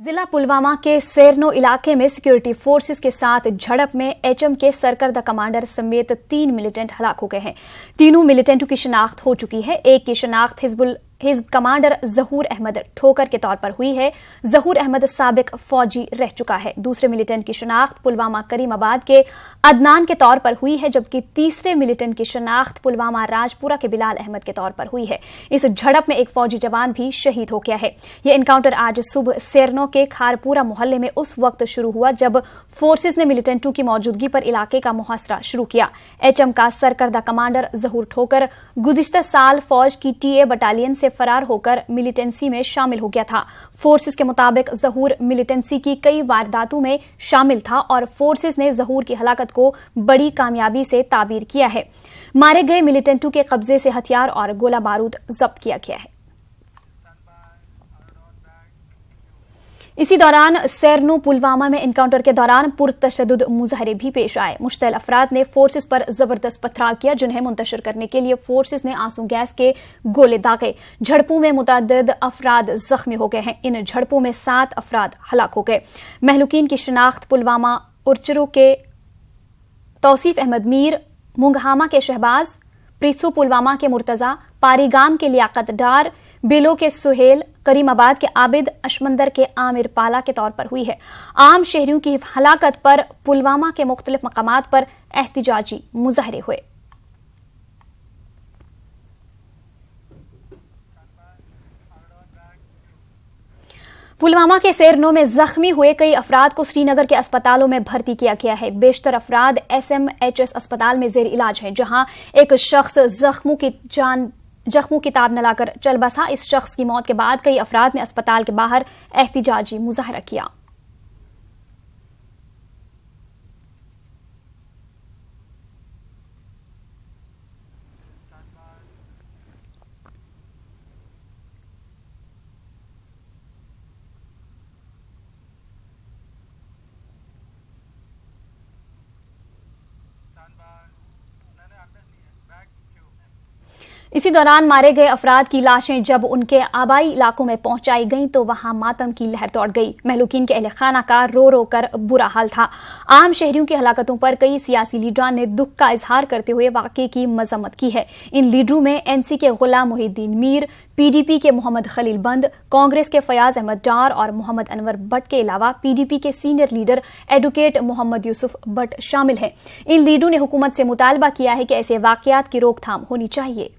जिला पुलवामा के सेरनो इलाके में सिक्योरिटी फोर्सेस के साथ झड़प में एचएम के सरकर्दा कमांडर समेत 3 मिलिटेंट हलाक हो गए हैं। तीनों मिलिटेंटों की शिनाख्त हो चुकी है। एक की शिनाख्त हिजब कमांडर जहूर अहमद ठोकर के तौर पर हुई है। जहूर अहमद साबिक फौजी रह चुका है। दूसरे मिलिटेंट की शिनाख्त पुलवामा करीमाबाद के अदनान के तौर पर हुई है, जबकि तीसरे मिलिटेंट की शिनाख्त पुलवामा राजपुरा के बिलाल अहमद के तौर पर हुई है। इस झड़प में एक फौजी जवान भी शहीद हो गया है। यह एनकाउंटर आज सुबह सेरनो के खारपुरा मोहल्ले में उस वक्त शुरू हुआ जब फोर्सेस ने मिलिटेंटों की मौजूदगी पर इलाके का मुहासरा शुरू किया। एचएम का सरकर्दा कमांडर जहूर ठोकर गुज़िश्ता साल फौज की टीए बटालियन से फरार होकर मिलिटेंसी में शामिल हो गया था। फोर्सेस के मुताबिक जहूर मिलिटेंसी की कई वारदातों में शामिल था और फोर्सेस ने जहूर की हलाकत को बड़ी कामयाबी से ताबीर किया है। मारे गए मिलिटेंटों के कब्जे से हथियार और गोला बारूद जब्त किया गया है। इसी दौरान सेरनो पुलवामा में एनकाउंटर के दौरान पुरतशद्दुद मुजाहरे भी पेश आए। मुश्तल अफराद ने फोर्सेस पर जबरदस्त पथराव किया, जिन्हें मुंतशिर करने के लिए फोर्सेस ने आंसू गैस के गोले दागे। झड़पों में मुतअद्दिद अफराद जख्मी हो गए हैं। इन झड़पों में 7 अफराद हलाक हो गए। महलूकीन की शिनाख्त पुलवामा उर्चरू के तौसीफ अहमद मीर, मुंगहामा के शहबाज, प्रीसू पुलवामा के मुर्तजा, पारीगाम के लियाकत डार, बेलो के सुहेल, करीमाबाद के आबिद, अशमंदर के आमिर पाला के तौर पर हुई है। आम शहरियों की हलाकत पर पुलवामा के मुख्तलिफ मकामात पर एहतिजाजी मुजाहरे हुए। पुलवामा के सेरनो में जख्मी हुए कई अफराद को श्रीनगर के अस्पतालों में भर्ती किया गया है। बेशतर अफराद SMHS अस्पताल में जेर इलाज हैं, जहां एक शख्स जख्मों की ताब न लाकर चल बसा। इस शख्स की मौत के बाद कई अफराद ने अस्पताल के बाहर एहतिजाजी मुजाहरा किया। इसी दौरान मारे गए अफराद की लाशें जब उनके आबाई इलाकों में पहुंचाई गईं तो वहां मातम की लहर दौड़ गई। महलूकीन के अहले खाना का रो रो कर बुरा हाल था। आम शहरियों की हलाकतों पर कई सियासी लीडरान ने दुख का इजहार करते हुए वाकये की मजम्मत की है। इन लीडरों में NC के गुलाम मोहिद्दीन मीर, PDP के मोहम्मद खलील बंद, कांग्रेस के फयाज अहमद डार और मोहम्मद अनवर भट्ट के अलावा PDP के senior leader advocate Mohammad Yusuf Bhat शामिल हैं। इन लीडरों ने हुकूमत से मुतालबा किया है कि ऐसे वाकयात की रोकथाम होनी चाहिए।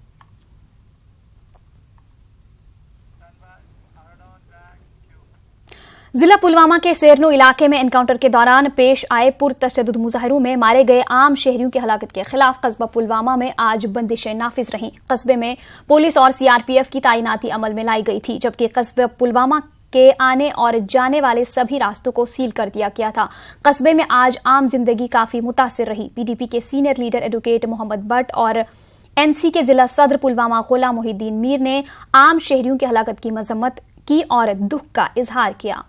जिला पुलवामा के सेरनो इलाके में एनकाउंटर के दौरान पेश आए पुरतशद्दुद मुजाहरों में मारे गए आम शहरियों की हलाकत के खिलाफ कस्बा पुलवामा में आज बंदिशें नाफिज रहीं। कस्बे में पुलिस और CRPF की तैनाती अमल में लाई गई थी, जबकि कस्बा पुलवामा के आने और जाने वाले सभी रास्तों को सील कर दिया गया था। कस्बे में आज आम जिंदगी काफी मुतासिर रही। PDP के senior leader advocate Mohammad Bhat और NC के जिला सदर पुलवामा गुलाम मोहिद्दीन मीर ने आम शहरियों की हलाकत की मजम्मत की और दुख का इजहार किया।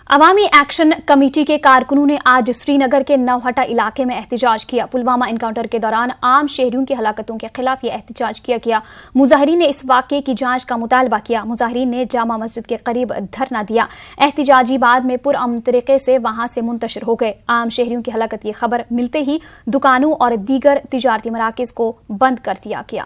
अवामी एक्शन कमेटी के कारकुनों ने आज श्रीनगर के नवहटा इलाके में एहतिजाज किया। पुलवामा एनकाउंटर के दौरान आम शहरियों की हलाकतों के खिलाफ यह एहतिजाज किया गया। मुजाहिरीन ने इस वाकये की जांच का मुतालबा किया। मुजाहिरीन ने जामा मस्जिद के करीब धरना दिया। एहतिजाजी बाद में पुरअमन तरीके से वहां से मुंतशिर हो गए। आम शहरियों की हलाकत की खबर मिलते ही दुकानों और दीगर तिजारती मराकिज को बंद कर दिया गया।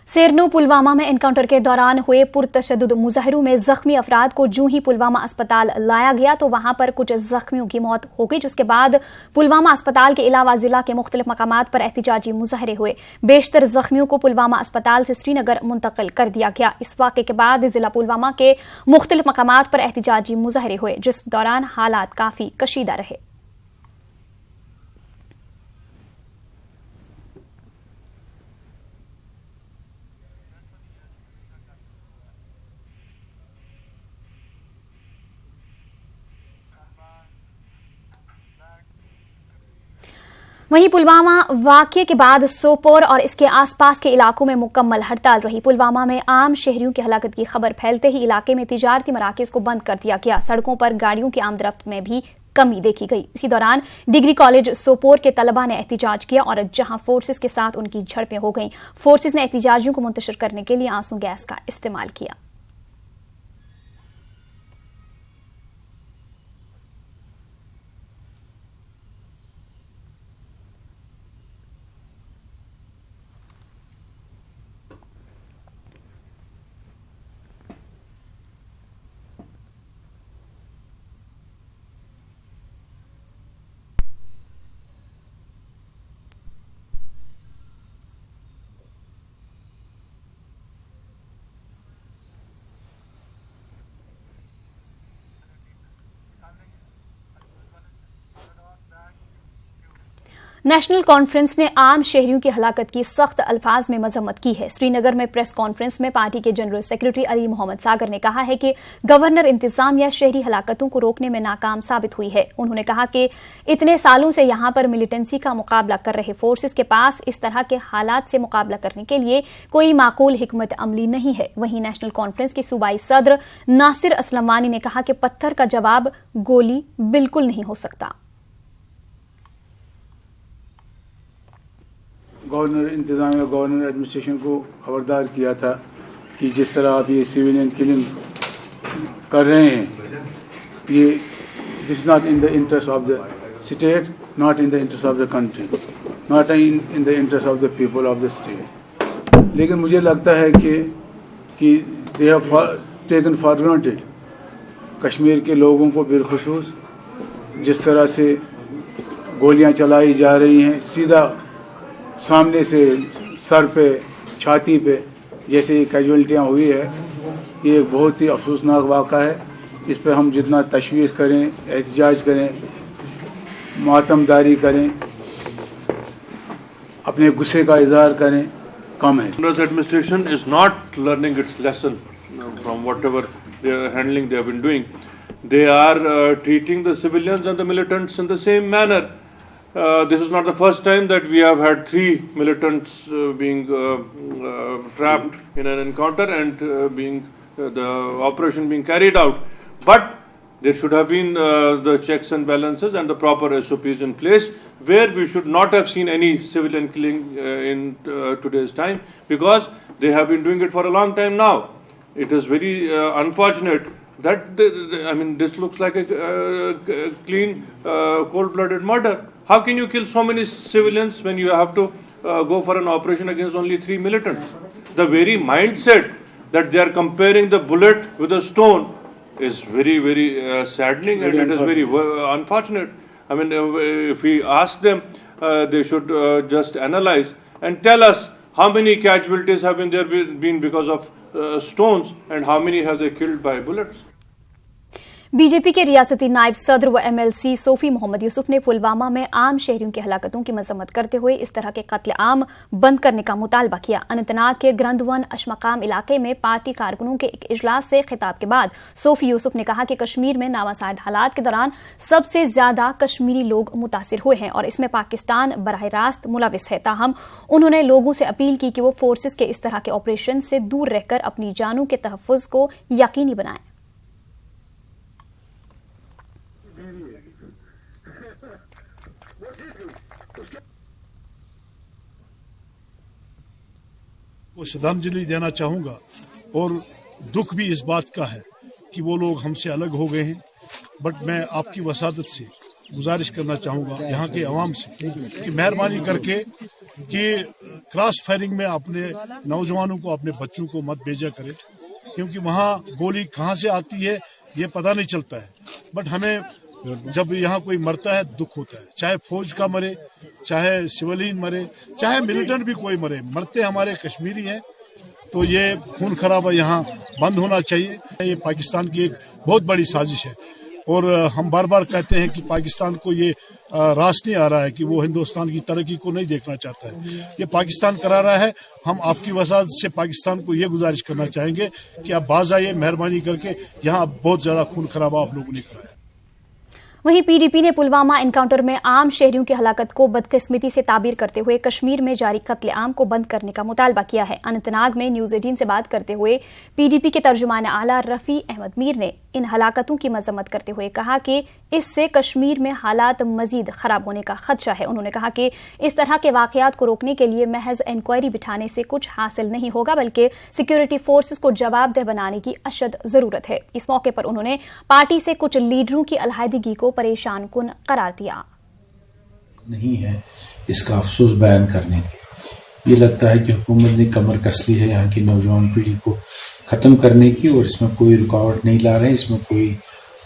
सेरनो पुलवामा में एनकाउंटर के दौरान हुए पुरतशद्दुद मुजाहरों में जख्मी अफराद को जूं ही पुलवामा अस्पताल लाया गया तो वहां पर कुछ जख्मियों की मौत हो गई, जिसके बाद पुलवामा अस्पताल के अलावा जिला के मुख्तलिफ मकामात पर एहतिजाजी मुजाहरे हुए। बेशतर जख्मियों को पुलवामा अस्पताल से श्रीनगर मुंतकिल कर दिया गया। इस वाक़े के बाद जिला पुलवामा के मुख्तलिफ मकामात पर एहतिजाजी मुजाहरे हुए, जिस दौरान हालात काफी कशीदा रहे। वहीं वहीं पुलवामा वाकये के बाद सोपोर और इसके आसपास के इलाकों में मुकम्मल हड़ताल रही। पुलवामा में आम शहरियों की हलाकत की खबर फैलते ही इलाके में तिजारती मराकज़ को बंद कर दिया गया। सड़कों पर गाड़ियों की आमदरफ्त में भी कमी देखी गई। इसी दौरान डिग्री कॉलेज सोपोर के तलबा ने एहतिजाज किया और जहां फोर्सेस के साथ उनकी झड़पें हो गईं, फोर्सेस ने एहतिजाजियों को मुंतशिर करने के लिए आंसू गैस का इस्तेमाल किया। नेशनल कॉन्फ्रेंस ने आम शहरियों की हलाकत की सख्त अल्फाज में मजम्मत की है। श्रीनगर में प्रेस कॉन्फ्रेंस में पार्टी के जनरल सेक्रेटरी अली मोहम्मद सागर ने कहा है कि गवर्नर इंतजामिया शहरी हलाकतों को रोकने में नाकाम साबित हुई है। उन्होंने कहा कि इतने सालों से यहां पर मिलिटेंसी का मुकाबला कर रहे फोर्सेस के पास इस तरह के हालात से मुकाबला करने के लिए कोई माकूल हिकमत अमली नहीं है। वहीं नेशनल कॉन्फ्रेंस के सूबाई सदर नासिर असलमानी ने कहा कि पत्थर का जवाब गोली बिल्कुल नहीं हो सकता। गवर्नर इंतज़ामिया गवर्नर एडमिनिस्ट्रेशन को खबरदार किया था कि जिस तरह आप ये सिविलियन किलिंग कर रहे हैं, ये this not in the interest of the state, not in the interest of the country, not in the interest of the people of the state. लेकिन मुझे लगता है कि they have taken for granted Kashmir के लोगों को बिलखुसूस जिस तरह से गोलियां चलाई जा रही हैं सीधा सामने से सर पे छाती पे, जैसे ये कैजुअल्टियाँ हुई है, ये एक बहुत ही अफसोसनाक वाक़ा है। इस पर हम जितना तशवीश करें, एहतजाज करें, मातमदारी करें, अपने गुस्से का इजहार करें, कम है। Congress administration is not learning its lesson from whatever handling they have been doing. They are treating the civilians and the militants in the same manner. This is not the first time that we have had 3 militants being trapped in an encounter and the operation being carried out. But there should have been the checks and balances and the proper SOPs in place, where we should not have seen any civilian killing in today's time, because they have been doing it for a long time now. It is very unfortunate that this looks like a clean, cold-blooded murder. How can you kill so many civilians when you have to go for an operation against only 3 militants? The very mindset that they are comparing the bullet with a stone is very, very saddening, and it is very unfortunate. If we ask them, they should just analyze and tell us how many casualties have been because of stones, and how many have they killed by bullets. BJP के रियासती नायब सदर व MLC Sophie Mohammad Yusuf ने पुलवामा में आम शहरियों की हलाकतों की मजम्मत करते हुए इस तरह के कत्ल आम बंद करने का मुतालबा किया। अनंतनाग के ग्रंदवन अशमकाम इलाके में पार्टी कारकुनों के एक इजलास से खिताब के बाद सोफी यूसुफ ने कहा कि कश्मीर में नावासाइद हालात के दौरान सबसे ज्यादा कश्मीरी लोग मुतासिर हुए हैं और इसमें पाकिस्तान बराह रास्त मुलविस है। ताहम उन्होंने लोगों से अपील की कि वो फोर्सेस के इस तरह के ऑपरेशन से दूर रहकर अपनी जानों के तहफ़्फ़ुज़ को यकीनी बनाएं। को श्रद्धांजलि देना चाहूँगा, और दुख भी इस बात का है कि वो लोग हमसे अलग हो गए हैं। बट मैं आपकी वसादत से गुजारिश करना चाहूँगा यहाँ के अवाम से कि मेहरबानी करके कि क्रॉस फायरिंग में अपने नौजवानों को, अपने बच्चों को मत भेजा करें, क्योंकि वहाँ गोली कहाँ से आती है ये पता नहीं चलता है। बट हमें जब यहाँ कोई मरता है दुख होता है, चाहे फौज का मरे, चाहे सिविलियन मरे, चाहे मिलिटेंट भी कोई मरे, मरते हमारे कश्मीरी हैं। तो ये खून खराबा यहाँ बंद होना चाहिए। ये पाकिस्तान की एक बहुत बड़ी साजिश है, और हम बार बार कहते हैं कि पाकिस्तान को ये रास नहीं आ रहा है कि वो हिंदुस्तान की तरक्की को नहीं देखना चाहता है, ये पाकिस्तान करा रहा है। हम आपकी वसादत से पाकिस्तान को ये गुजारिश करना चाहेंगे कि आप बाज आइए मेहरबानी करके, यहाँ बहुत ज्यादा खून खराबा आप लोगों ने कराया। वहीं पीडीपी ने पुलवामा एनकाउंटर में आम शहरियों की हलाकत को बदकिस्मती से ताबीर करते हुए कश्मीर में जारी कत्लेआम को बंद करने का मुतालबा किया है। अनंतनाग में न्यूज 18 से बात करते हुए पीडीपी के तर्जुमान आला रफी अहमद मीर ने इन हलाकतों की मजम्मत करते हुए कहा कि इससे कश्मीर में हालात मजीद खराब होने का खदशा है। उन्होंने कहा कि इस तरह के वाकयात को रोकने के लिए महज इंक्वायरी बिठाने से कुछ हासिल नहीं होगा, बल्कि सिक्योरिटी फोर्सेस को जवाबदेह बनाने की अशद जरूरत है। इस मौके पर उन्होंने पार्टी से कुछ लीडरों की अलहदगी को परेशान कुन करार दिया। नहीं है इसका अफसोस बयान करने के। ये लगता है कि हुकूमत ने कमर कस ली है यहाँ की नौजवान पीढ़ी को ख़त्म करने की, और इसमें कोई रुकावट नहीं ला रहे हैं, इसमें कोई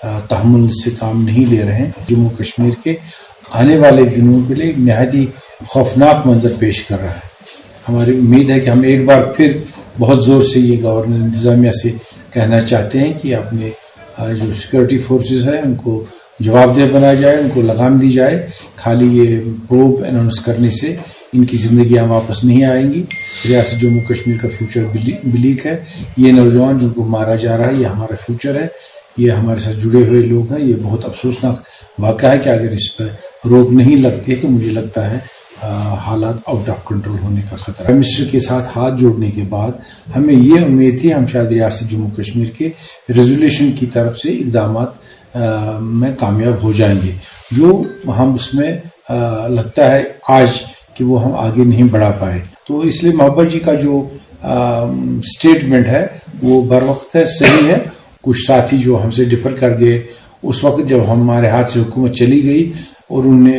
तहम्मुल से काम नहीं ले रहे हैं। जम्मू कश्मीर के आने वाले दिनों के लिए एक नहायत ही खौफनाक मंजर पेश कर रहा है। हमारी उम्मीद है कि हम एक बार फिर बहुत ज़ोर से ये गवर्नर इंतज़ामिया से कहना चाहते हैं कि अपने जो सिक्योरिटी फोर्सेस है उनको जवाबदेह बनाया जाए, उनको लगाम दी जाए। खाली ये प्रोब अनाउंस करने से इनकी ज़िंदगियाँ वापस नहीं आएंगी। रियासत जम्मू कश्मीर का फ्यूचर ब्लीक है। ये नौजवान जिनको मारा जा रहा है ये हमारा फ्यूचर है, ये हमारे साथ जुड़े हुए लोग हैं। ये बहुत अफसोसनाक वाक़या है कि अगर इस पर रोक नहीं लगती है तो मुझे लगता है हालात आउट ऑफ कंट्रोल होने का खतरा। प्राइम मिनिस्टर के साथ हाथ जोड़ने के बाद हमें ये उम्मीद थी हम शायद रियासत जम्मू कश्मीर के रेजोल्यूशन की तरफ से इक़दामात में कामयाब हो जाएंगे, जो हम उसमें लगता है आज कि वो हम आगे नहीं बढ़ा पाए। तो इसलिए महबूबा जी का जो स्टेटमेंट है वो बर वक्त है, सही है। कुछ साथी जो हमसे डिफर कर गए उस वक्त जब हमारे हाथ से हुकूमत चली गई और उन्होंने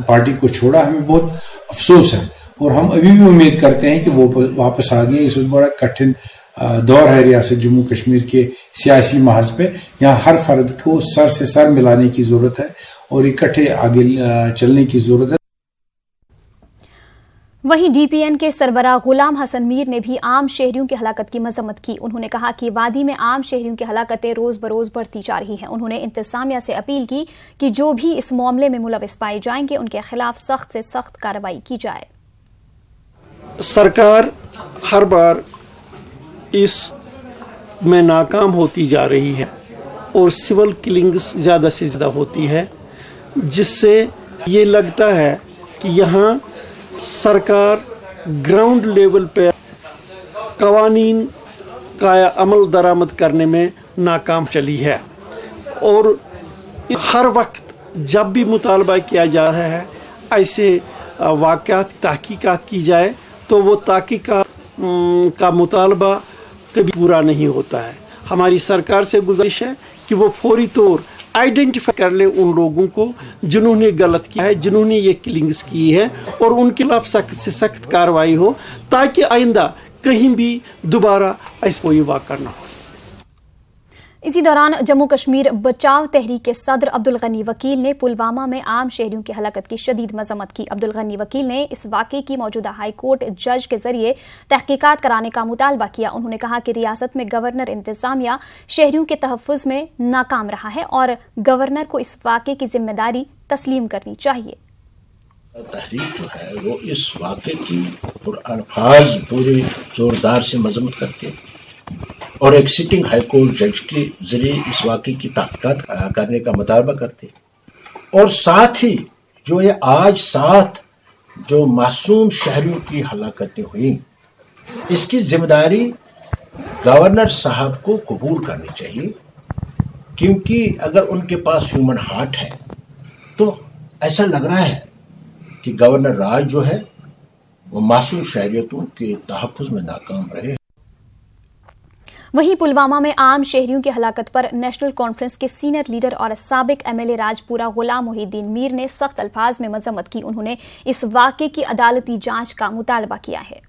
पार्टी को छोड़ा, हमें बहुत अफसोस है। और हम अभी भी उम्मीद करते हैं कि वो वापस आ गए। इस बड़ा कठिन दौर है रियासत जम्मू कश्मीर के सियासी महाज पे। यहाँ हर फर्द को सर से सर मिलाने की जरूरत है और इकट्ठे आगे चलने की जरूरत है। वहीं डीपीएन के सरबराह गुलाम हसन मीर ने भी आम शहरियों की हलाकत की मजम्मत की। उन्होंने कहा कि वादी में आम शहरियों की हलाकतें रोज बरोज बढ़ती जा रही हैं। उन्होंने इंतजामिया से अपील की कि जो भी इस मामले में मुलविस पाए जाएंगे उनके खिलाफ सख्त से सख्त कार्रवाई की जाए। सरकार हर बार इस में नाकाम होती जा रही है और सिविल किलिंग्स ज़्यादा से ज़्यादा होती है, जिससे ये लगता है कि यहाँ सरकार ग्राउंड लेवल पे कवानीन का अमल दरामद करने में नाकाम चली है। और हर वक्त जब भी मुतालबा किया जा रहा है ऐसे वाक़यात तहकीकात की जाए तो वो तहकीकात का मुतालबा कभी पूरा नहीं होता है। हमारी सरकार से गुजारिश है कि वो फौरी तौर आइडेंटिफाई कर ले उन लोगों को जिन्होंने गलत किया है, जिन्होंने ये किलिंग्स की है, और उनके खिलाफ सख्त से सख्त कार्रवाई हो ताकि आइंदा कहीं भी दोबारा ऐसा कोई वाक़या ना हो। इसी दौरान जम्मू कश्मीर बचाव तहरीक के सदर अब्दुल गनी वकील ने पुलवामा में आम शहरियों की हलाकत की शदीद मजम्मत की। अब्दुल गनी वकील ने इस वाक़े की मौजूदा हाई कोर्ट जज के जरिए तहकीकात कराने का मुतालबा किया। उन्होंने कहा कि रियासत में गवर्नर इंतजामिया शहरियों के तहफ़्फ़ुज़ में नाकाम रहा है और गवर्नर को इस वाक़े की जिम्मेदारी तस्लीम करनी चाहिए। तहरीक जो है वो इस वाक़े की अल्फाज पूरे जोरदार से मजम्मत करते हैं और एक सिटिंग हाई कोर्ट जज के जरिए इस वाक़े की तहक़ीक़ात करने का मुतालबा करते, और साथ ही जो ये आज 7 जो मासूम शहरियों की हलाकतें हुई इसकी जिम्मेदारी गवर्नर साहब को कबूल करनी चाहिए, क्योंकि अगर उनके पास ह्यूमन हार्ट है तो ऐसा लग रहा है कि गवर्नर राज जो है वो मासूम शहरियतों के तहफ़्फ़ुज़ में नाकाम रहे। वहीं पुलवामा में आम शहरियों की हलाकत पर नेशनल कॉन्फ्रेंस के सीनियर लीडर और साबिक एमएलए राजपुरा गुलाम मोहिद्दीन मीर ने सख्त अल्फाज में मजम्मत की। उन्होंने इस वाक़े की अदालती जांच का मुतालबा किया है।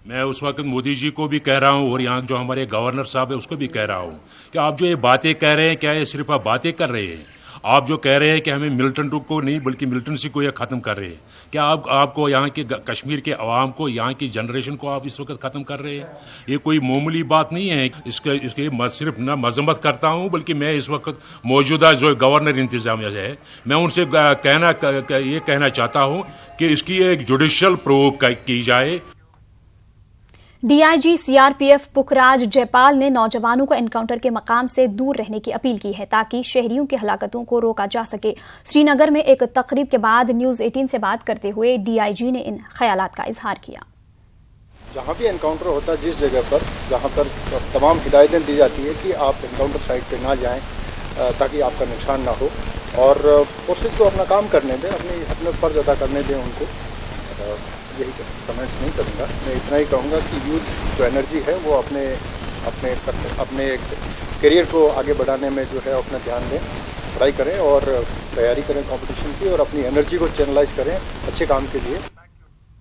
मैं उस वक्त मोदी जी को भी कह रहा हूं और यहाँ जो हमारे गवर्नर साहब है उसको भी कह रहा हूं कि आप जो ये बातें कह रहे हैं क्या ये सिर्फ आप बातें कर रहे हैं? आप जो कह रहे हैं कि हमें मिलिटेंट को नहीं बल्कि मिलिटेंसी को ये ख़त्म कर रहे हैं, क्या आपको यहाँ के कश्मीर के अवाम को, यहाँ की जनरेशन को आप इस वक्त ख़त्म कर रहे हैं? ये कोई मामूली बात नहीं है। इसके सिर्फ न मजम्मत करता हूँ बल्कि मैं इस वक्त मौजूदा जो गवर्नर इंतजामिया है मैं उनसे ये कहना चाहता हूँ कि इसकी एक जुडिशल प्रोब की जाए। DIG CRPF पुखराज जयपाल ने नौजवानों को एनकाउंटर के मकाम से दूर रहने की अपील की है ताकि शहरियों की हलाकतों को रोका जा सके। श्रीनगर में एक तकरीब के बाद न्यूज 18 से बात करते हुए DIG ने इन ख्यालात का इजहार किया। जहाँ भी एनकाउंटर होता है, जिस जगह पर जहाँ पर तमाम हिदायतें दी जाती है कि आप एनकाउंटर साइट पे ना जाएं ताकि आपका नुकसान ना हो, और फोर्सेस को अपना काम करने दें, अपने फर्ज अदा करने दें उनको। यही कमेंट्स नहीं करूँगा, मैं इतना ही कहूँगा कि यूथ जो एनर्जी है वो अपने करियर को आगे बढ़ाने में जो है अपना ध्यान दें, पढ़ाई करें और तैयारी करें कंपटीशन की, और अपनी एनर्जी को चैनलाइज करें अच्छे काम के लिए।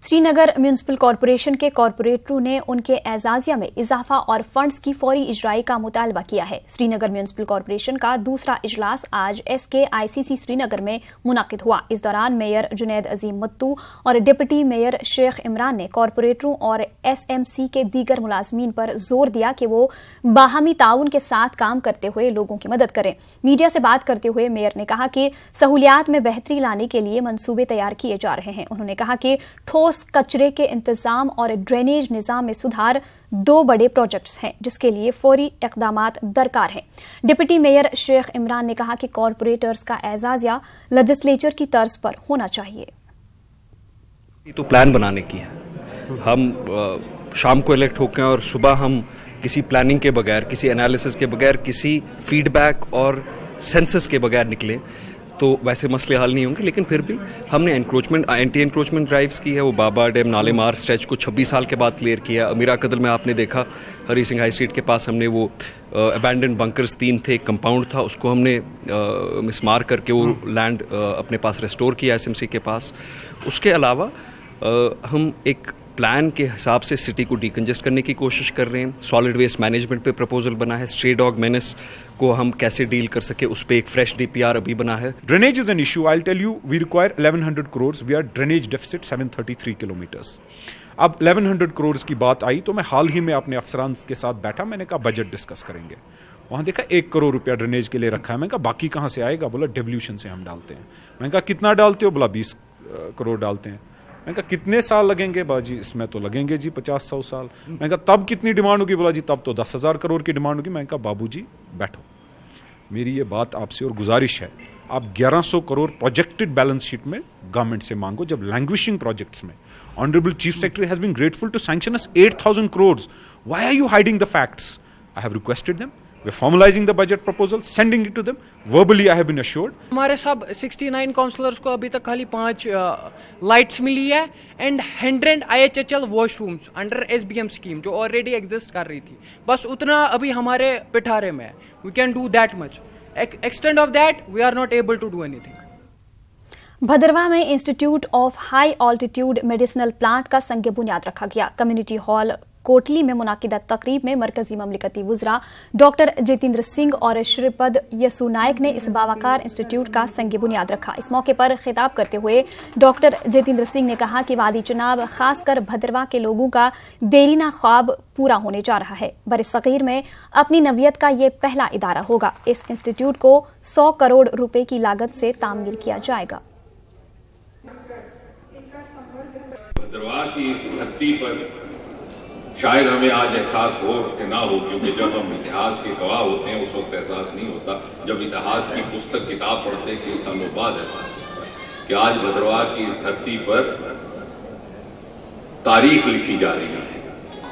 श्रीनगर म्यूनिसिपल कॉरपोरेशन के कॉरपोरेटरों ने उनके एजाजिया में इजाफा और फंड्स की फौरी इजराई का मुतालबा किया है। श्रीनगर म्यूनिसिपल कॉरपोरेशन का दूसरा इजलास आज SKICC श्रीनगर में मुनाकिद हुआ। इस दौरान मेयर जुनैद अजीम मत्तू और डिप्टी मेयर शेख इमरान ने कॉरपोरेटरों और SMC के दीगर मुलाजमीन पर जोर दिया कि वो बाहमी ताउन के साथ काम करते हुए लोगों की मदद करें। मीडिया से बात करते हुए मेयर ने कहा कि सहूलियात में बेहतरी लाने के लिए मंसूबे तैयार किए जा रहे हैं। उन्होंने कहा कि ठोस कचरे के इंतजाम और ड्रेनेज निजाम में सुधार 2 बड़े प्रोजेक्ट्स हैं जिसके लिए फौरी इक़दामात दरकार हैं। डिप्टी मेयर शेख इमरान ने कहा कि कॉरपोरेटर्स का एजाजिया लेजिस्लेचर की तर्ज पर होना चाहिए। तो प्लान बनाने की है, हम शाम को इलेक्ट होकर और सुबह हम किसी प्लानिंग के बगैर, किसी एनालिसिस के बगैर, किसी फीडबैक और सेंसस के बगैर निकले तो वैसे मसले हल नहीं होंगे। लेकिन फिर भी हमने एंटी एनक्रोचमेंट ड्राइव्स की है। वो बाबा डैम नालेमार स्ट्रेच को 26 साल के बाद क्लियर किया। अमीरा कदल में आपने देखा हरी सिंह हाई स्ट्रीट के पास हमने वो अबैंडन बंकर्स 3 थे, कंपाउंड था, उसको हमने मिसमार करके वो लैंड अपने पास रेस्टोर किया SMC के पास। उसके अलावा हम एक प्लान के हिसाब से सिटी को डिकंजेस्ट करने की कोशिश कर रहे हैं। सॉलिड वेस्ट मैनेजमेंट पे प्रपोजल बना है। स्ट्रे डॉग मेनेस को हम कैसे डील कर सके उस पे एक फ्रेश DPR अभी बना है। Drainage is an issue. I'll tell you, we require 1100 crores. We are drainage deficit 733 kilometers. अब 1100 crores की बात आई तो मैं हाल ही में अपने अफसरान के साथ बैठा, मैंने कहा बजट डिस्कस करेंगे। वहाँ देखा 1 करोड़ रुपया ड्रेनेज के लिए रखा है। मैंने कहा बाकी कहाँ से आएगा? बोला डेवल्यूशन से हम डालते हैं। मैंने कहा कितना डालते हो? बोला 20 करोड़ डालते हैं। मैंने कहा कितने साल लगेंगे? बाजी इसमें तो लगेंगे जी 50-100 साल। मैंने कहा तब कितनी डिमांड होगी? बोला जी तब तो 10,000 करोड़ की डिमांड होगी। मैंने कहा बाबू जी बैठो, मेरी ये बात आपसे और गुजारिश है, आप 1100 करोड़ प्रोजेक्टेड बैलेंस शीट में गवर्नमेंट से मांगो। जब लैंग्विशिंग प्रोजेक्ट्स में honourable chief secretary has been grateful to sanction us 8,000 crores. Why are you hiding the facts? I have requested them. We're formalizing the budget proposal, sending it to them. Verbally, I have been assured. हमारे सब 69 counsellors को अभी तक खाली 5 lights मिली है and 100 IHHL washrooms under SBM scheme जो already exist कर रही थी। बस उतना अभी हमारे पिठारे में है। We can do that much. Extent of that we are not able to do anything. Bhadarwa में institute of high altitude medicinal plant का संग बुनियाद रखा गया। कम्युनिटी हॉल कोटली में मुनाकिदा तकरीब में मरकजी ममलिकती वुज़रा डॉक्टर जितेंद्र सिंह और श्रीपद यसु नायक ने इस बावकार इंस्टीट्यूट का संग बुनियाद रखा। इस मौके पर खिताब करते हुए डॉक्टर जितेंद्र सिंह ने कहा कि वादी चुनाव खासकर भदरवा के लोगों का देरीना ख्वाब पूरा होने जा रहा है। बरसगीर में अपनी नवियत का ये पहला इदारा होगा। इस इंस्टीट्यूट को 100 करोड़ रुपए की लागत से तामीर किया जाएगा। भदरवा की इस धरती पर शायद हमें आज एहसास हो कि ना हो, क्योंकि जब हम इतिहास के गवाह होते हैं उस वक्त एहसास नहीं होता। जब इतिहास की पुस्तक किताब पढ़ते हैं कि सालों बाद एहसास कि आज भदरवा की इस धरती पर तारीख लिखी जा रही है,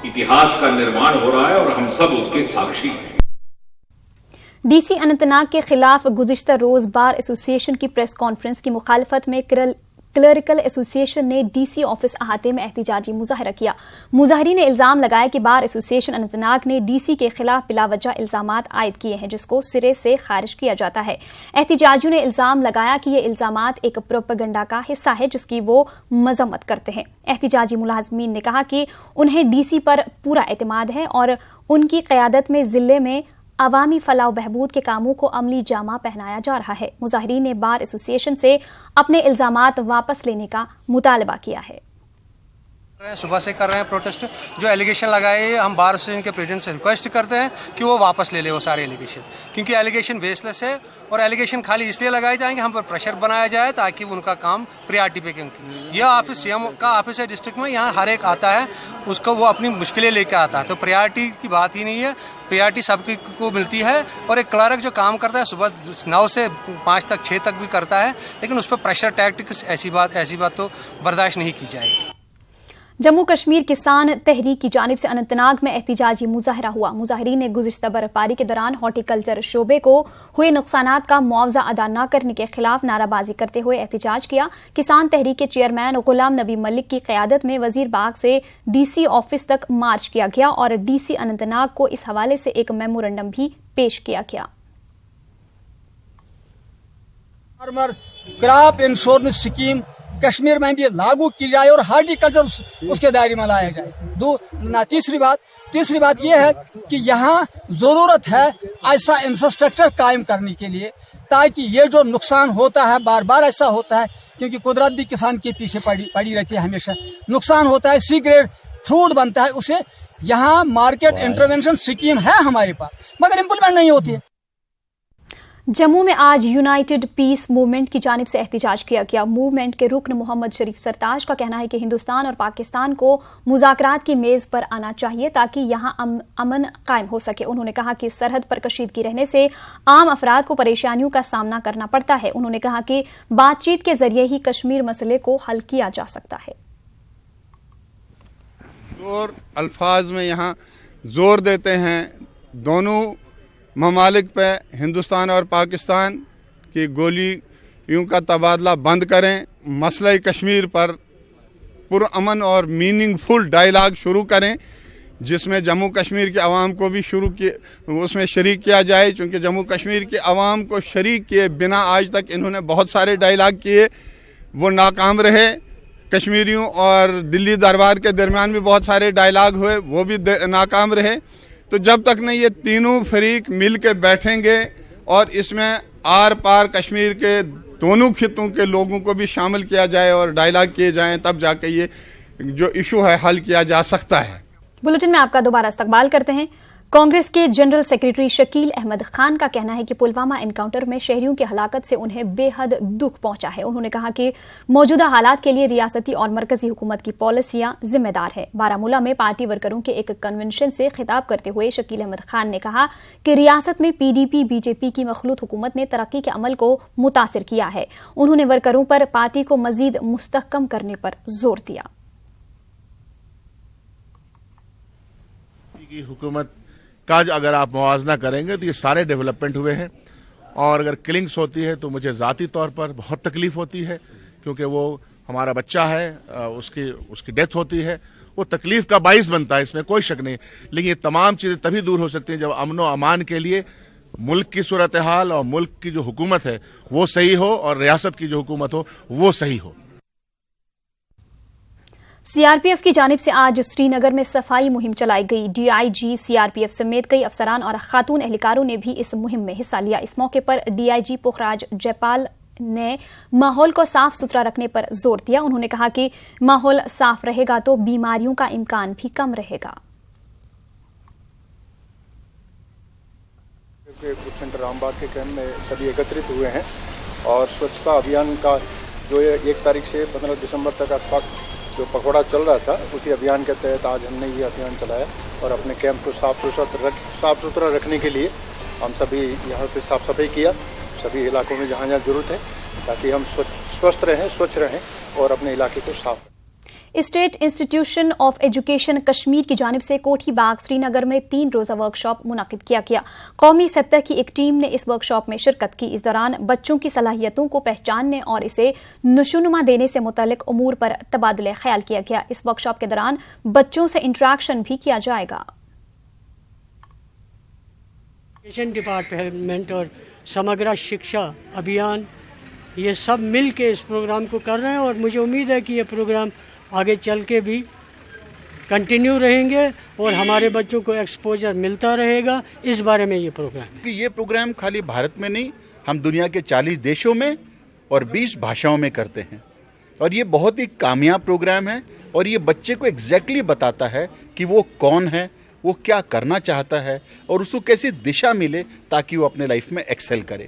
इतिहास का निर्माण हो रहा है और हम सब उसके साक्षी हैं। DC अनंतनाग के खिलाफ गुज़िश्ता रोज बार एसोसिएशन की प्रेस कॉन्फ्रेंस की मुखालफत में क्लरिकल एसोसिएशन ने DC ऑफिस अहाते में एहतिजाजी मुजाहरा किया। मुजाहरीन ने इल्जाम लगाया कि बार एसोसिएशन अनंतनाग ने DC के खिलाफ बिलावजह इल्जामात आयद किए हैं जिसको सिरे से खारिज किया जाता है। एहतिजाजियों ने इल्जाम लगाया कि ये इल्जामात एक प्रोपेगेंडा का हिस्सा है जिसकी वो मजम्मत करते हैं। एहतिजाजी मुलाजमीन ने कहा कि उन्हें DC पर पूरा एतमाद है और उनकी क़यादत में जिले में अवामी फलाह बहबूद के कामों को अमली जामा पहनाया जा रहा है। मुजाहिरीन ने बार एसोसिएशन से अपने इल्जामात वापस लेने का मुतालबा किया है। सुबह से कर रहे हैं प्रोटेस्ट। जो एलिगेशन लगाए हम बार एसोसिएशन के प्रेसिडेंट से रिक्वेस्ट करते हैं कि वो वापस ले ले वो सारे एलिगेशन, क्योंकि एलिगेशन बेसलेस है और एलिगेशन खाली इसलिए लगाए जाएंगे हम पर प्रेशर बनाया जाए ताकि उनका काम प्रायोरिटी पे, क्योंकि यह ऑफिस सीएम का ऑफिस है डिस्ट्रिक्ट में, यहाँ हर एक आता है उसको वो अपनी मुश्किलें लेकर आता है, तो प्रायोरिटी की बात ही नहीं है। प्रायोरिटी सबकी को मिलती है और एक क्लर्क जो काम करता है सुबह 9 से 5 तक 6 तक भी करता है, लेकिन उस पर प्रेशर टैक्टिक्स ऐसी बात तो बर्दाश्त नहीं की जाएगी। जम्मू कश्मीर किसान तहरीक की जानिब से अनंतनाग में एहतिजाजी मुजाहरा हुआ। मुजाहिरीन ने गुज़िश्ता बर्फबारी के दौरान हॉर्टिकल्चर शोबे को हुए नुकसानात का मुआवजा अदा न करने के खिलाफ नाराबाजी करते हुए एहतिजाज किया। किसान तहरीक के चेयरमैन गुलाम नबी मलिक की क़यादत में वजीर बाग से डीसी ऑफिस तक मार्च किया गया और डीसी अनंतनाग को इस हवाले से एक मेमोरेंडम भी पेश किया गया। Farmer crop insurance scheme Kashmir में भी लागू की जाए और हार्टिकल्चर उसके दायरे में लाया जाए। तीसरी बात यह है कि यहाँ जरूरत है ऐसा इंफ्रास्ट्रक्चर कायम करने के लिए ताकि ये जो नुकसान होता है, बार बार ऐसा होता है क्योंकि कुदरत भी किसान के पीछे पड़ी रहती है, हमेशा नुकसान होता है, सी ग्रेड फ्रूट बनता है, उसे यहाँ मार्केट इंटरवेंशन स्कीम है हमारे पास मगर इम्प्लीमेंट नहीं होती है। जम्मू में आज यूनाइटेड पीस मूवमेंट की जानिब से एहतिजाज किया गया। मूवमेंट के रुकन मोहम्मद शरीफ सरताज का कहना है कि हिंदुस्तान और पाकिस्तान को मुज़ाकरात की मेज पर आना चाहिए ताकि यहां अमन कायम हो सके। उन्होंने कहा कि सरहद पर कशीदगी रहने से आम अफराद को परेशानियों का सामना करना पड़ता है। उन्होंने कहा कि बातचीत के जरिए ही कश्मीर मसले को हल किया जा सकता है। और अल्फाज में यहाँ जोर देते हैं दोनों ममालिक पे, हिंदुस्तान और पाकिस्तान की गोलियों का तबादला बंद करें, मसला कश्मीर पर पुरअमन और मीनिंगफुल डायलॉग शुरू करें जिसमें जम्मू कश्मीर के अवाम को भी उसमें शरीक किया जाए, क्योंकि जम्मू कश्मीर के अवाम को शरीक किए बिना आज तक इन्होंने बहुत सारे डायलॉग किए, वो नाकाम रहे। कश्मीरियों और दिल्ली दरबार के दरमियान भी बहुत सारे डायलॉग हुए, वो भी नाकाम रहे। तो जब तक नहीं ये तीनों फरीक मिल के बैठेंगे और इसमें आर पार कश्मीर के दोनों खितों के लोगों को भी शामिल किया जाए और डायलॉग किए जाएं, तब जाके ये जो इशू है हल किया जा सकता है। बुलेटिन में आपका दोबारा इस्तकबाल करते हैं। कांग्रेस के जनरल सेक्रेटरी शकील अहमद खान का कहना है कि पुलवामा एनकाउंटर में शहरियों की हलाकत से उन्हें बेहद दुख पहुंचा है। उन्होंने कहा कि मौजूदा हालात के लिए रियासती और मरकजी हुकूमत की पॉलिसियां जिम्मेदार है। बारामूला में पार्टी वर्करों के एक कन्वेंशन से खिताब करते हुए शकील अहमद खान ने कहा कि रियासत में पीडीपी बीजेपी की मखलूत हुकूमत ने तरक्की के अमल को मुतासिर किया है। उन्होंने वर्करों पर पार्टी को मजीद मुस्तहकम करने पर जोर दिया। हुकूमत का अगर आप मुआवजा करेंगे तो ये सारे डेवलपमेंट हुए हैं, और अगर किलिंग्स होती है तो मुझे ज़ाती तौर पर बहुत तकलीफ होती है क्योंकि वो हमारा बच्चा है, उसकी डेथ होती है, वो तकलीफ का बाइस बनता है, इसमें कोई शक नहीं। लेकिन ये तमाम चीज़ें तभी दूर हो सकती हैं जब अमन व अमान के लिए मुल्क की सूरत हाल और मुल्क की जो हुकूमत है वो सही हो और रियासत की जो हुकूमत हो वो सही हो। सीआरपीएफ की जानिब से आज श्रीनगर में सफाई मुहिम चलाई गई। डीआईजी सीआरपीएफ समेत कई अफसरान और खातून एहलकारों ने भी इस मुहिम में हिस्सा लिया। इस मौके पर डीआईजी पुखराज जयपाल ने माहौल को साफ सुथरा रखने पर जोर दिया। उन्होंने कहा कि माहौल साफ रहेगा तो बीमारियों का इम्कान भी कम रहेगा। सेंटर रामबाग के कैंप में सभी एकत्रित हुए हैं और स्वच्छता अभियान का जो 1 तारीख से 15 दिसंबर तक जो पखवाड़ा चल रहा था उसी अभियान के तहत आज हमने ये अभियान चलाया और अपने कैंप को साफ सुथरा रखने के लिए हम सभी यहाँ पे साफ सफाई किया सभी इलाकों में जहाँ जरूरत है ताकि हम स्वस्थ रहें, स्वच्छ रहें और अपने इलाके को साफ रखें। State institution of education Kashmir की जानिब से कोठी बाग श्रीनगर में 3 रोजा वर्कशॉप मुनक्किद किया गया। कौमी सतह की एक टीम ने इस वर्कशॉप में शिरकत की। इस दौरान बच्चों की सलाहियतों को पहचानने और इसे नशोनुमा देने से मुतल्लिक उमूर पर तबादुले ख्याल किया गया। इस वर्कशॉप के दौरान बच्चों से इंटरेक्शन भी किया जाएगा। एजुकेशन डिपार्टमेंट और समग्र शिक्षा अभियान ये सब मिल के इस प्रोग्राम को कर रहे हैं और मुझे उम्मीद है कि ये प्रोग्राम आगे चल के भी कंटिन्यू रहेंगे और हमारे बच्चों को एक्सपोजर मिलता रहेगा। इस बारे में ये प्रोग्राम है। ये प्रोग्राम खाली भारत में नहीं, हम दुनिया के 40 देशों में और 20 भाषाओं में करते हैं। اور یہ بہت ہی کامیاب پروگرام ہے اور یہ بچے کو ایگزیکٹلی بتاتا ہے کہ وہ کون ہے, وہ کیا کرنا چاہتا ہے اور اس کو کیسی دشا ملے تاکہ وہ اپنے لائف میں ایکسل کرے.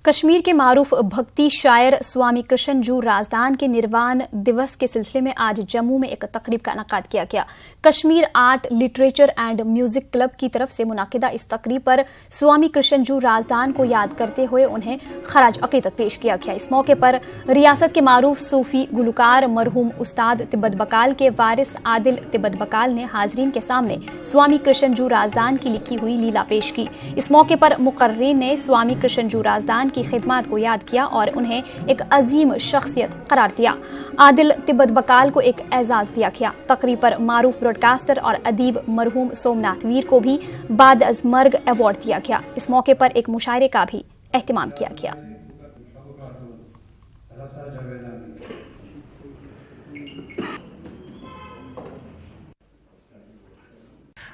کشمیر کے معروف بھکتی شاعر سوامی کرشن جو رازدان کے نروان دیوس کے سلسلے میں آج جموں میں ایک تقریب کا انعقاد کیا گیا. Kashmir art literature and music club کی طرف سے منعقدہ اس تقریب پر سوامی کرشن جو رازدان کو یاد کرتے ہوئے انہیں خراج عقیدت پیش کیا گیا. اس موقع پر ریاست کے معروف صوفی گلوکار مرحوم استاد تبت بکال کے وارث عادل تبت بکال نے حاضرین کے سامنے سوامی کرشن جو رازدان کی لکھی ہوئی لیلا پیش کی. اس موقع پر مقررین نے سوامی کرشن جو رازدان کی خدمات کو یاد کیا اور انہیں ایک عظیم شخصیت قرار دیا. عادل تبت بکال کو ایک اعزاز دیا گیا. تقریب پر معروف براڈ کاسٹر اور ادیب مرحوم سومناتھ ویر کو بھی بعد از مرگ ایوارڈ دیا گیا. اس موقع پر ایک مشاعرے کا بھی اہتمام کیا گیا.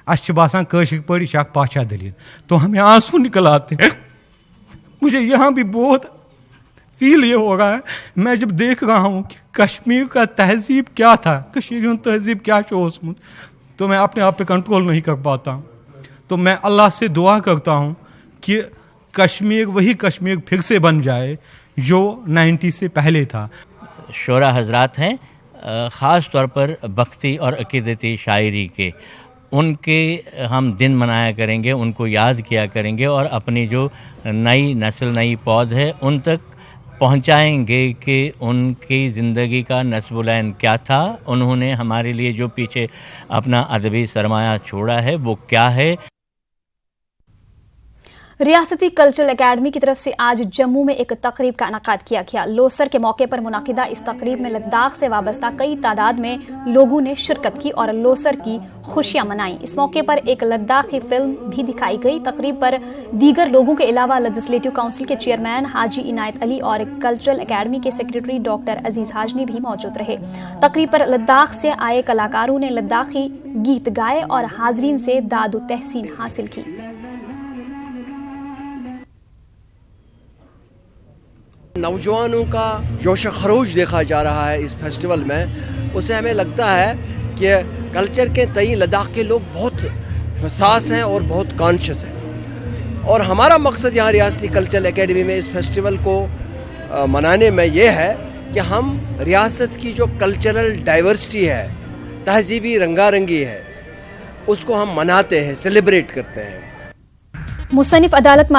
اچھا باسان کاشر پڑی اخ پاچا دلیل تو ہمیں آنسو نکل آتے ہیں. مجھے یہاں بھی بہت فیل یہ ہو رہا ہے میں جب دیکھ رہا ہوں کہ کشمیر کا تہذیب کیا تھا, کشمیری تہذیب کیا اوسمت, تو میں اپنے آپ پہ کنٹرول نہیں کر پاتا ہوں. تو میں اللہ سے دعا کرتا ہوں کہ کشمیر وہی کشمیر پھر سے بن جائے جو 90 سے پہلے تھا. شعراء حضرات ہیں خاص طور پر بھکتی اور عقیدتی شاعری کے, ان کے ہم دن منایا کریں گے, ان کو یاد کیا کریں گے اور اپنی جو نئی نسل نئی پود ہے ان تک پہنچائیں گے کہ ان کی زندگی کا نصب العین کیا تھا, انہوں نے ہمارے لیے جو پیچھے اپنا ادبی سرمایہ چھوڑا ہے وہ کیا ہے. ریاستی کلچرل اکیڈمی کی طرف سے آج جموں میں ایک تقریب کا انعقاد کیا گیا. لوسر کے موقع پر منعقدہ اس تقریب میں لداخ سے وابستہ کئی تعداد میں لوگوں نے شرکت کی اور لوسر کی خوشیاں منائیں. اس موقع پر ایک لداخی فلم بھی دکھائی گئی. تقریب پر دیگر لوگوں کے علاوہ لیجسلیٹو کونسل کے چیئرمین حاجی عنایت علی اور کلچرل اکیڈمی کے سیکریٹری ڈاکٹر عزیز ہاجنی بھی موجود رہے. تقریب پر لداخ سے آئے کلاکاروں نے لداخی گیت گائے اور حاضرین سے داد و تحسین حاصل کی. نوجوانوں کا جوش و خروش دیکھا جا رہا ہے اس فیسٹیول میں, اسے ہمیں لگتا ہے کہ کلچر کے تئیں لداخ کے لوگ بہت حساس ہیں اور بہت کانشیس ہیں. اور ہمارا مقصد یہاں ریاستی کلچرل اکیڈمی میں اس فیسٹیول کو منانے میں یہ ہے کہ ہم ریاست کی جو کلچرل ڈائیورسٹی ہے, تہذیبی رنگا رنگی ہے, اس کو ہم مناتے ہیں, سیلیبریٹ کرتے ہیں. منصف عدالت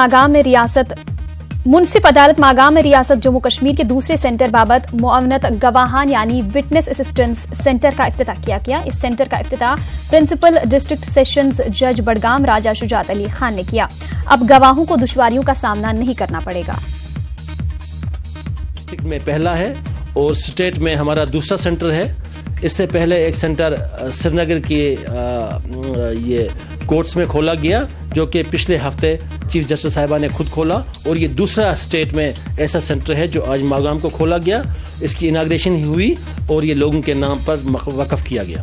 ماگام میں ریاست جموں کشمیر کے دوسرے سینٹر بابت معاونت گواہان یعنی وٹنس اسسٹنس سینٹر کا افتتاح کیا گیا. اس سینٹر کا افتتاح پرنسپل ڈسٹرکٹ سیشنز جج بڈگام راجہ شجاعت علی خان نے کیا. اب گواہوں کو دشواریوں کا سامنا نہیں کرنا پڑے گا. ڈسٹرکٹ میں پہلا ہے اور اسٹیٹ میں ہمارا دوسرا سینٹر ہے. اس سے پہلے ایک سینٹر سری نگر کی یہ کورٹس میں کھولا گیا جو کہ پچھلے ہفتے چیف جسٹس صاحبہ نے خود کھولا, اور یہ دوسرا اسٹیٹ میں ایسا سینٹر ہے جو آج ماگام کو کھولا گیا. اس کی اناگریشن ہوئی اور یہ لوگوں کے نام پر وقف کیا گیا.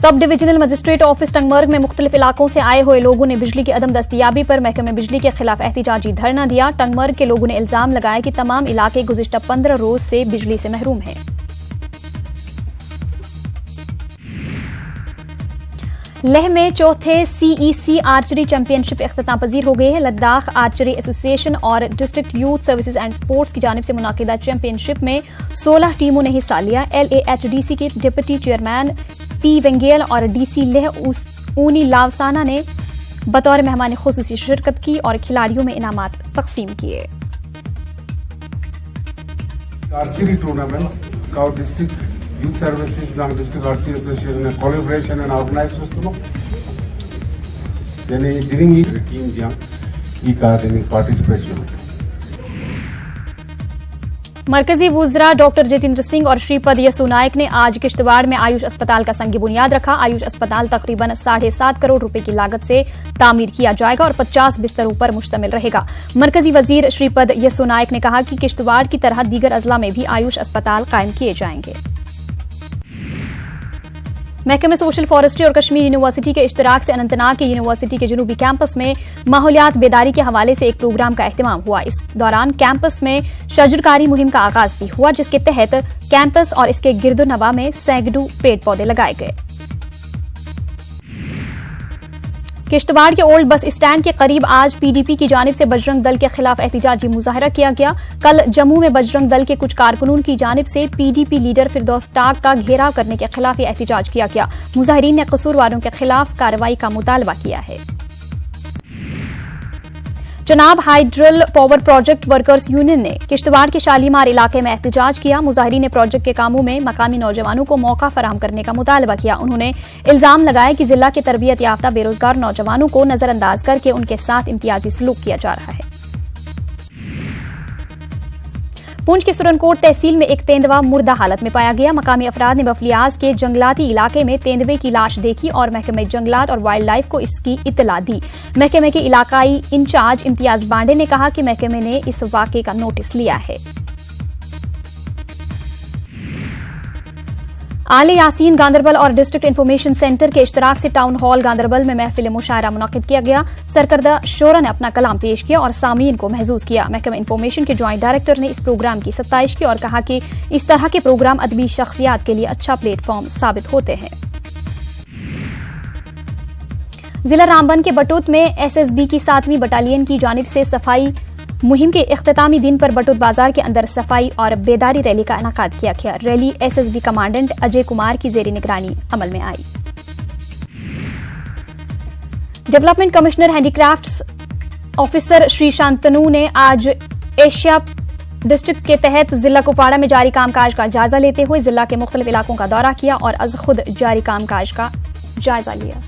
Sub divisional magistrate office Tangmarg میں مختلف علاقوں سے آئے ہوئے لوگوں نے بجلی کی عدم دستیابی پر محکمہ بجلی کے خلاف احتجاجی دھرنا دیا. ٹنگمرگ کے لوگوں نے الزام لگایا کہ تمام علاقے گزشتہ 15 روز سے بجلی سے محروم ہیں. لیہ میں چوتھے CEC آرچری چیمپئن شپ اختتام پذیر ہو گئی ہے. لداخ آرچری ایسوسی ایشن اور district youth services and sports کی جانب سے منعقدہ چیمپئن شپ میں 16 ٹیموں نے حصہ لیا. LAHDC کے ڈپٹی چیئرمین پی وینگیل اور DC لیہ اونی لاوسانا نے بطور مہمان خصوصی شرکت کی اور کھلاڑیوں میں انعامات تقسیم کیے. آرچری ٹورنامنٹ کا ڈسٹرکٹ యూత్ సర్వీసెస్ దాని డిస్ట్రిక్ట్ ఆర్చరీ అసోసియేషన్ కొలాబరేషన్ అని ఆర్గనైజ్ చేస్తున్నాం. దీని దీనికి టీమ్ జియా ఈ కా దీనికి పార్టిసిపేషన్. مرکزی وزراء ڈاکٹر جتیندر سنگھ اور شری پد یسو نائک نے آج کشتواڑ میں آیوش اسپتال کا سنگ بنیاد رکھا. آیوش اسپتال تقریباً 7.5 کروڑ روپے کی لاگت سے تعمیر کیا جائے گا اور 50 بستروں پر مشتمل رہے گا. مرکزی وزیر شری پد یسو نائک نے کہا کہ کشتواڑ کی طرح دیگر اضلاع میں بھی آیوش اسپتال قائم کیے جائیں گے. محکمہ سوشل فارسٹری اور کشمیر یونیورسٹی کے اشتراک سے اننتناگ کے یونیورسٹی کے جنوبی کیمپس میں ماحولیات بیداری کے حوالے سے ایک پروگرام کا اہتمام ہوا. اس دوران کیمپس میں شجرکاری مہم کا آغاز بھی ہوا، جس کے تحت کیمپس اور اس کے گرد و نواح میں سینکڑوں پیڑ پودے لگائے گئے. کشتواڑ کے اولڈ بس اسٹینڈ کے قریب آج پی ڈی پی کی جانب سے بجرنگ دل کے خلاف احتجاجی مظاہرہ کیا گیا. کل جموں میں بجرنگ دل کے کچھ کارکنون کی جانب سے P D P leader Firdous talk کا گھیراؤ کرنے کے خلاف یہ احتجاج کیا گیا. مظاہرین نے قصورواروں کے خلاف کارروائی کا مطالبہ کیا ہے. Chenab hydel power project workers union نے کشتواڑ کے شالیمار علاقے میں احتجاج کیا. مظاہرین نے پروجیکٹ کے کاموں میں مقامی نوجوانوں کو موقع فراہم کرنے کا مطالبہ کیا. انہوں نے الزام لگایا کہ ضلع کے تربیت یافتہ بے روزگار نوجوانوں کو نظر انداز کر کے ان کے ساتھ امتیازی سلوک کیا جا رہا ہے. پونچھ کی سرنکوٹ تحصیل میں ایک تیندوا مردہ حالت میں پایا گیا. مقامی افراد نے بفلیاز کے جنگلاتی علاقے میں تیندوے کی لاش دیکھی اور محکمہ جنگلات اور وائلڈ لائف کو اس کی اطلاع دی. محکمے کے علاقائی انچارج امتیاز بانڈے نے کہا کہ محکمے نے اس واقعے کا نوٹس لیا ہے. آل یاسین گاندربل اور ڈسٹرکٹ انفارمیشن سینٹر کے اشتراک سے ٹاؤن ہال گاندربل میں محفل مشاعرہ منعقد کیا گیا. سرکردہ شعراء نے اپنا کلام پیش کیا اور سامعین کو محظوظ کیا. محکمہ انفارمیشن کے جوائنٹ ڈائریکٹر نے اس پروگرام کی ستائش کی اور کہا کہ اس طرح کے پروگرام ادبی شخصیات کے لیے اچھا پلیٹ فارم ثابت ہوتے ہیں. ضلع رامبن کے بٹوت میں ایس ایس بی کی 7ویں بٹالین کی جانب سے صفائی مہم کے اختتامی دن پر بٹوت بازار کے اندر صفائی اور بیداری ریلی کا انعقاد کیا گیا. Rally S S B commandant Ajay Kumar کی زیر نگرانی عمل میں آئی. Development commissioner handicrafts officer Shri Shantanu نے آج ایشیا ڈسٹرکٹ کے تحت ضلع کپواڑہ میں جاری کام کاج کا جائزہ لیتے ہوئے ضلع کے مختلف علاقوں کا دورہ کیا اور از خود جاری کام کاج کا جائزہ لیا.